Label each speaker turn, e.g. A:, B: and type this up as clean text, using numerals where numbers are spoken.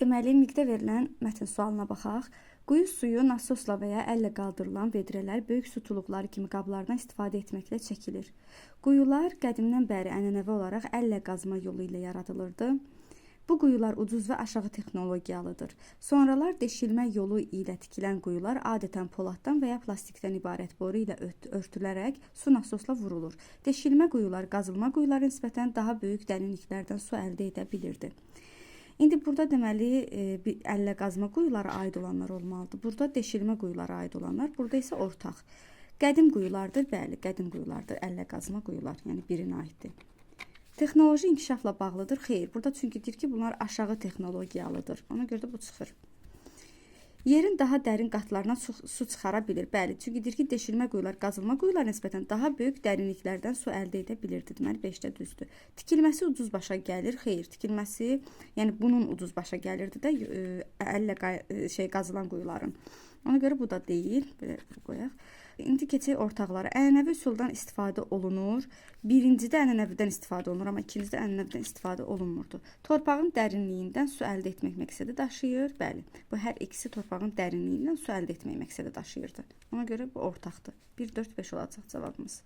A: Deməli, miqdə verilən mətn sualına baxaq. Quyu suyu nasosla və ya əllə qaldırılan vedrələr böyük su tuluqları kimi qablardan istifadə etməklə çəkilir. Quyular qədimdən bəri ənənəvi olaraq əllə qazma yolu ilə yaradılırdı. Bu quyular ucuz və aşağı texnologiyalıdır. Sonralar deşilmə yolu ilə tikilən quyular adətən poladdan və ya plastikdən ibarət boru ilə örtülərək su nasosla vurulur. Deşilmə quyular qazılma quyulara nisbətən daha böyük dərinliklərdən su əldə edə bilirdi. İndi burada deməli əllə qazma quyulara aid olanlar olmalıdır. Burada deşilmə quyulara aid olanlar, burada isə ortaq. Qədim quyulardır, bəli, qədim quyulardır. Əllə qazma quyular, yəni birinə aiddir. Texnoloji inkişafla bağlıdır. Xeyr, burada çünki deyir ki, bunlar aşağı texnologiyalıdır. Ona görə də bu çıxır. Yerin daha dərin qatlarına su çıxara bilir. Bəli, çünki deyir ki, deşilmə quyular qazılma quyulara nisbətən daha böyük dərinliklərdən su əldə edə bilirdi. Deməli, 5-də düzdür. Tikilməsi ucuz başa gəlir. Xeyr, tikilməsi, yəni bunun ucuz başa gəlirdi də əllə qazılan quyuların. Ona görə bu da deyil. Belə qoyaq. İndi keçək ortaqlara. Ənənəvi üsuldan istifadə olunur. Birincidə ənənəvidən istifadə olunur, amma ikincidə ənənəvidən istifadə olunmurdu. Torpağın dərinliyindən su əldə etmək məqsədi daşıyır. Bəli, bu hər ikisi torpağın dərinliyindən su əldə etmək məqsədi daşıyırdı. Ona görə bu ortaqdır. 1, 4, 5 olacaq cavabımız.